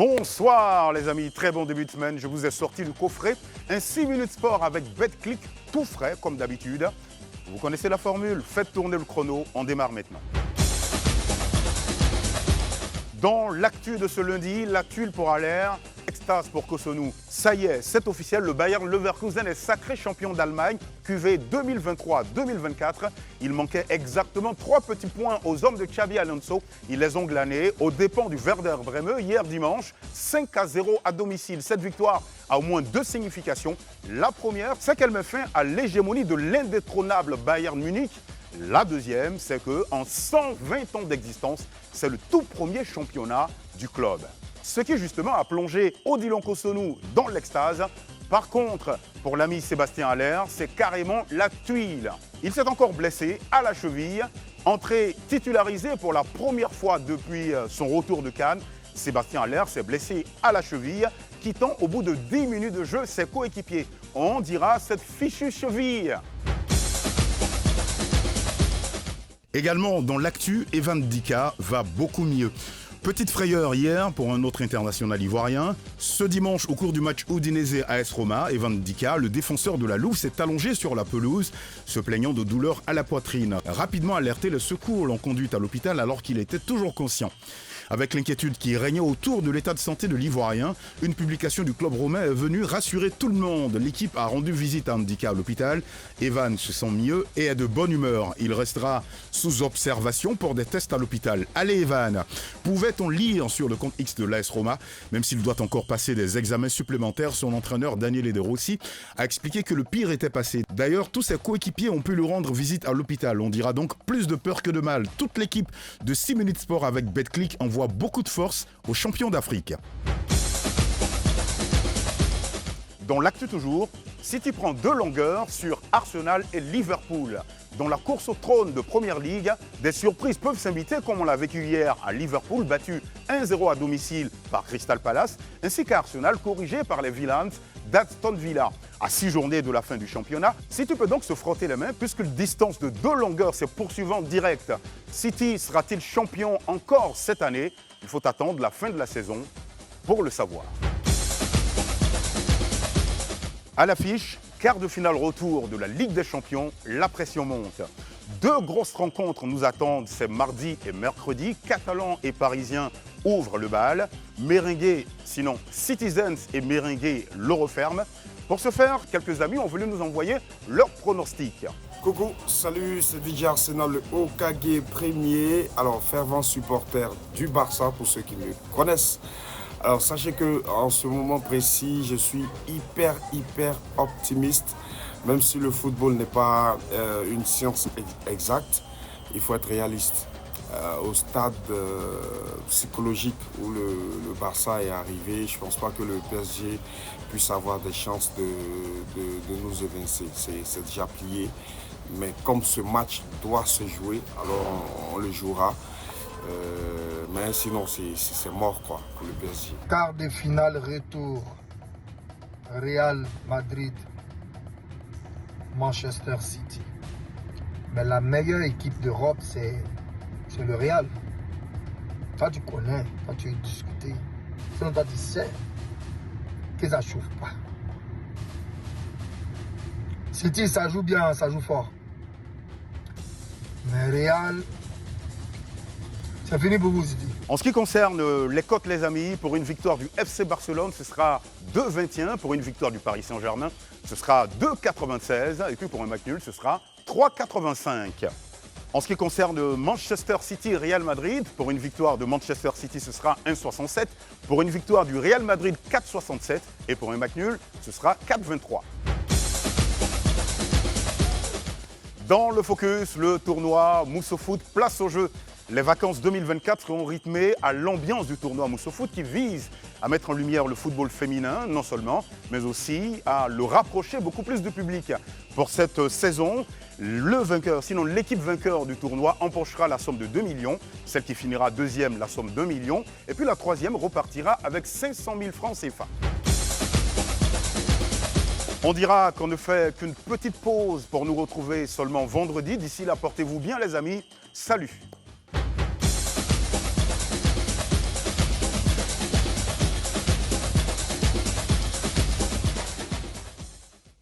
Bonsoir les amis, très bon début de semaine. Je vous ai sorti du coffret un 6 minutes sport avec BetClick, tout frais comme d'habitude. Vous connaissez la formule, faites tourner le chrono, on démarre maintenant. Dans l'actu de ce lundi, la tuile pour Haller, extase pour Cotonou. Ça y est, c'est officiel, le Bayer Leverkusen est sacré champion d'Allemagne, QV 2023-2024. Il manquait exactement 3 petits points aux hommes de Xabi Alonso. Ils les ont glanés aux dépens du Werder Brême hier dimanche, 5-0 à domicile. Cette victoire a au moins 2 significations. La première, c'est qu'elle met fin à l'hégémonie de l'indétrônable Bayern Munich. La deuxième, c'est qu'en 120 ans d'existence, c'est le tout premier championnat du club. Ce qui justement a plongé Odilon Cotonou dans l'extase. Par contre, pour l'ami Sébastien Haller, c'est carrément la tuile. Il s'est encore blessé à la cheville. Entrée titularisée pour la première fois depuis son retour de Cannes, Sébastien Haller s'est blessé à la cheville, quittant au bout de 10 minutes de jeu ses coéquipiers. On dira cette fichue cheville. Également dans l'actu, Evan Dika va beaucoup mieux. Petite frayeur hier pour un autre international ivoirien. Ce dimanche, au cours du match Udinese AS Roma, Evan Dika, le défenseur de la Louve, s'est allongé sur la pelouse, se plaignant de douleurs à la poitrine. Rapidement alerté, le secours l'ont conduit à l'hôpital alors qu'il était toujours conscient. Avec l'inquiétude qui régnait autour de l'état de santé de l'Ivoirien, une publication du club romain est venue rassurer tout le monde. L'équipe a rendu visite à Ndika à l'hôpital. Evan se sent mieux et est de bonne humeur. Il restera sous observation pour des tests à l'hôpital. Allez Evan, pouvait-on lire sur le compte X de l'AS Roma, même s'il doit encore passer des examens supplémentaires, son entraîneur Daniele De Rossi a expliqué que le pire était passé. D'ailleurs, tous ses coéquipiers ont pu lui rendre visite à l'hôpital. On dira donc plus de peur que de mal. Toute l'équipe de 6 minutes sport avec BetClick envoie beaucoup de force aux champions d'Afrique. Dans l'actu toujours, City prend 2 longueurs sur Arsenal et Liverpool. Dans la course au trône de Première Ligue, des surprises peuvent s'inviter comme on l'a vécu hier à Liverpool, battu 1-0 à domicile par Crystal Palace, ainsi qu'à Arsenal, corrigé par les Villains d'Aston Villa. À 6 journées de la fin du championnat, City peut donc se frotter les mains puisque la distance de 2 longueurs s'est poursuivante directe. City sera-t-il champion encore cette année? Il faut attendre la fin de la saison pour le savoir. À l'affiche, quart de finale retour de la Ligue des Champions, la pression monte. 2 grosses rencontres nous attendent, c'est mardi et mercredi. Catalans et Parisiens ouvrent le bal. Merengue, sinon Citizens et Merengue le referment. Pour ce faire, quelques amis ont voulu nous envoyer leurs pronostics. Coucou, salut, c'est DJ Arsenal, le Okage premier. Alors, fervent supporter du Barça pour ceux qui me connaissent. Alors, sachez qu'en ce moment précis, je suis hyper optimiste. Même si le football n'est pas une science exacte, il faut être réaliste. Au stade psychologique où le Barça est arrivé, je ne pense pas que le PSG puisse avoir des chances de nous évincer. C'est déjà plié. Mais comme ce match doit se jouer, alors on le jouera. Mais sinon, c'est mort quoi, pour le PSG. Quart de finale retour. Real Madrid, Manchester City. Mais la meilleure équipe d'Europe, c'est le Real. Toi, tu connais, toi, tu as discuté. Sinon, toi, tu sais que ça ne chauffe pas. City, ça joue bien, ça joue fort. Mais Real, c'est fini pour vous, City. En ce qui concerne les cotes, les amis, pour une victoire du FC Barcelone, ce sera 2,21. Pour une victoire du Paris Saint-Germain, ce sera 2,96. Et puis pour un match nul, ce sera 3,85. En ce qui concerne Manchester City et Real Madrid, pour une victoire de Manchester City, ce sera 1,67. Pour une victoire du Real Madrid, 4,67. Et pour un match nul, ce sera 4,23. Dans le focus, le tournoi Mousso Foot, place au jeu. Les vacances 2024 seront rythmées à l'ambiance du tournoi Mousso Foot qui vise à mettre en lumière le football féminin, non seulement, mais aussi à le rapprocher beaucoup plus du public. Pour cette saison, le vainqueur, sinon l'équipe vainqueur du tournoi empochera la somme de 2 millions, celle qui finira deuxième, la somme d'1 million, et puis la troisième repartira avec 500 000 francs CFA. On dira qu'on ne fait qu'une petite pause pour nous retrouver seulement vendredi. D'ici là, portez-vous bien les amis. Salut!